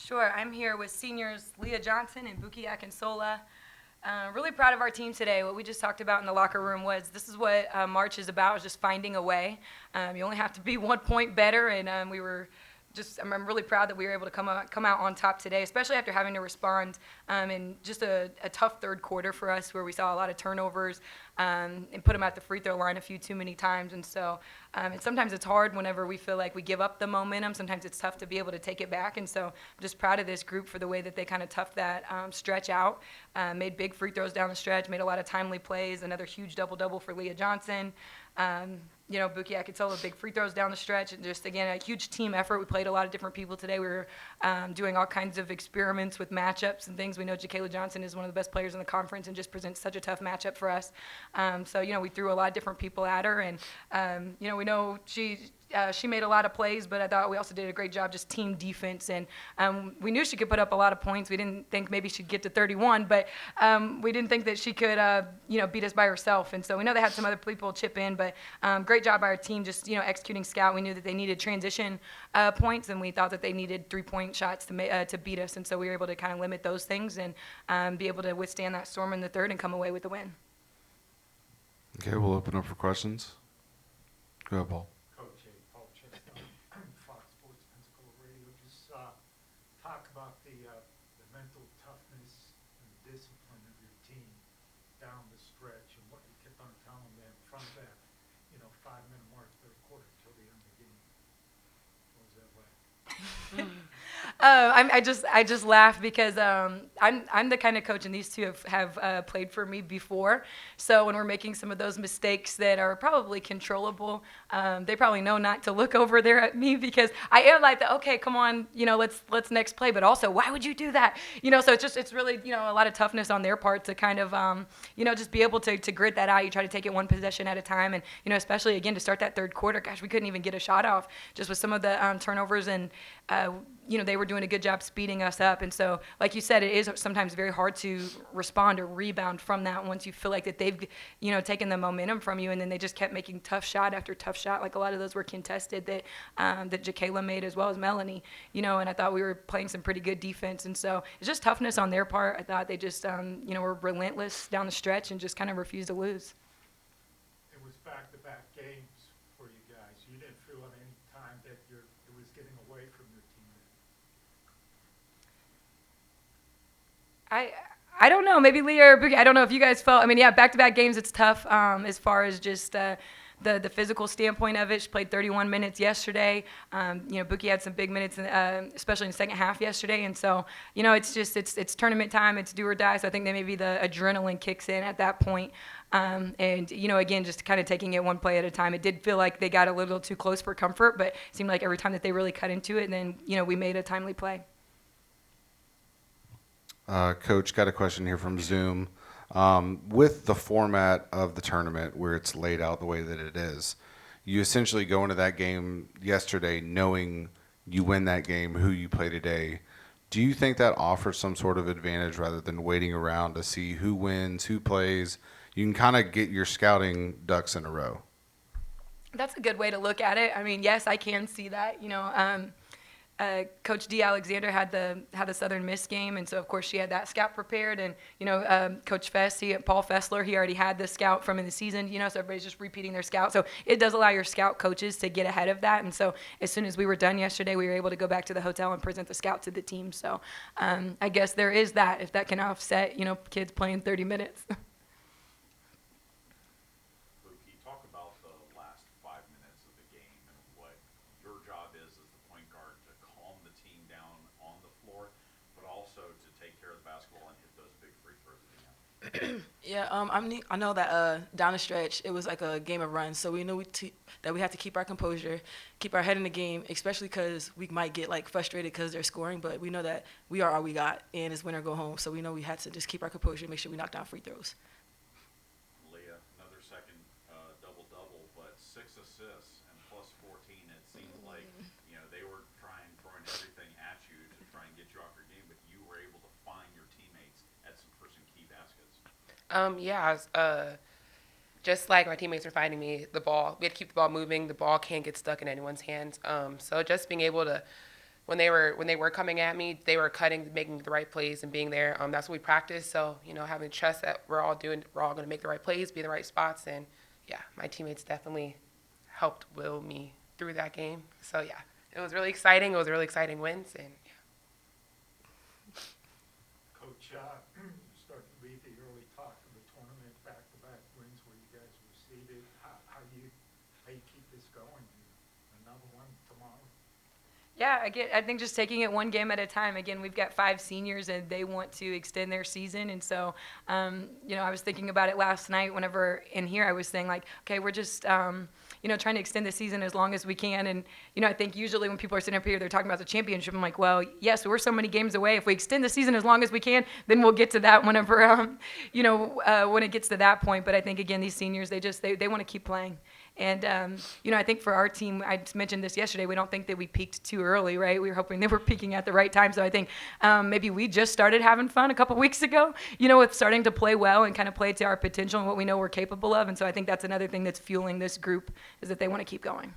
Sure. I'm here with seniors Leah Johnson and Buki Akinsola. Really proud of our team today. What we just talked about in the locker room was this is what March is about, is just finding a way. You only have to be 1 point better, and we were just I'm really proud that we were able to come out on top today, especially after having to respond in just a tough third quarter for us, where we saw a lot of turnovers and put them at the free throw line a few too many times. And so and sometimes it's hard whenever we feel like we give up the momentum. Sometimes it's tough to be able to take it back. And so I'm just proud of this group for the way that they kind of toughed that stretch out, made big free throws down the stretch, made a lot of timely plays, another huge double-double for Leah Johnson. Buki Akinsola, big free throws down the stretch, and just, again, a huge team effort. We played a lot of different people today. We were doing all kinds of experiments with matchups and things. We know Jacayla Johnson is one of the best players in the conference and just presents such a tough matchup for us. We threw a lot of different people at her, and, we know she made a lot of plays, but I thought we also did a great job just team defense. And we knew she could put up a lot of points. We didn't think maybe she'd get to 31, but we didn't think that she could, beat us by herself. And so we know they had some other people chip in, but great job by our team just, executing scout. We knew that they needed transition points, and we thought that they needed 3-point shots to beat us. And so we were able to kind of limit those things and be able to withstand that storm in the third and come away with the win. Okay, we'll open up for questions. Go ahead, Paul. Fox Sports Pensacola Radio. Just talk about the mental toughness and discipline of your team down the stretch and what you kept on telling them from that, 5-minute mark, third quarter until the end of the game. What was that like? I just laugh because I'm the kind of coach, and these two have played for me before. So when we're making some of those mistakes that are probably controllable, they probably know not to look over there at me, because I am like, okay, come on, let's next play. But also, why would you do that? So it's really a lot of toughness on their part to kind of just be able to grit that out. You try to take it one possession at a time, and especially again to start that third quarter. Gosh, we couldn't even get a shot off just with some of the turnovers, and they were doing a good job speeding us up. And so, like you said, it is sometimes very hard to respond or rebound from that once you feel like that they've, taken the momentum from you, and then they just kept making tough shot after tough shot. Like a lot of those were contested that Jacayla made, as well as Melanie, and I thought we were playing some pretty good defense. And so it's just toughness on their part. I thought they just, were relentless down the stretch and just kind of refused to lose. It was back-to-back games for you guys. You didn't feel at any time that it was getting away from your team? I don't know. Maybe Leah or Buki. I don't know if you guys felt. Back-to-back games, it's tough as far as just the physical standpoint of it. She played 31 minutes yesterday. Buki had some big minutes, especially in the second half yesterday. And so, it's tournament time. It's do or die. So I think that maybe the adrenaline kicks in at that point. Again, just kind of taking it one play at a time. It did feel like they got a little too close for comfort, but it seemed like every time that they really cut into it, then, we made a timely play. Coach, got a question here from Zoom. With the format of the tournament where it's laid out the way that it is, you essentially go into that game yesterday knowing you win that game, who you play today. Do you think that offers some sort of advantage rather than waiting around to see who wins, who plays? You can kind of get your scouting ducks in a row. That's a good way to look at it. Yes, I can see that. Coach D. Alexander had the Southern Miss game, and so of course she had that scout prepared. And Coach Fest, Paul Fessler, he already had the scout from in the season. So everybody's just repeating their scout. So it does allow your scout coaches to get ahead of that. And so as soon as we were done yesterday, we were able to go back to the hotel and present the scout to the team. So I guess there is that, if that can offset kids playing 30 minutes. Yeah, I know that down the stretch it was like a game of runs, so we knew that we have to keep our composure, keep our head in the game, especially because we might get frustrated because they're scoring, but we know that we are all we got, and it's win or go home. So we know we had to just keep our composure and make sure we knock down free throws. Leah, another second double-double, but 6 assists and plus 14. It seemed like they were throwing everything at you to try and get you off your game, but you were able to find your teammates at some first and key baskets. Just like my teammates were finding me the ball, we had to keep the ball moving. The ball can't get stuck in anyone's hands. So just being able to when they were coming at me, they were cutting, making the right plays, and being there. That's what we practice. So having trust that we're all going to make the right plays, be in the right spots, and yeah, my teammates definitely helped will me through that game. So yeah, it was really exciting. It was a really exciting wins, and yeah. Coach, starting to read the early talk of the tournament, back-to-back wins where you guys were seeded. How you keep this going? Another one tomorrow? Yeah, I think just taking it one game at a time. Again, we've got 5 seniors, and they want to extend their season. And so, I was thinking about it last night whenever in here I was saying, like, okay, we're just, trying to extend the season as long as we can. And, I think usually when people are sitting up here, they're talking about the championship. I'm like, well, yes, we're so many games away. If we extend the season as long as we can, then we'll get to that whenever, when it gets to that point. But I think, again, these seniors, they want to keep playing. And, I think for our team, I just mentioned this yesterday, we don't think that we peaked too early, right? We were hoping they were peaking at the right time. So I think maybe we just started having fun a couple weeks ago, with starting to play well and kind of play to our potential and what we know we're capable of. And so I think that's another thing that's fueling this group is that they want to keep going.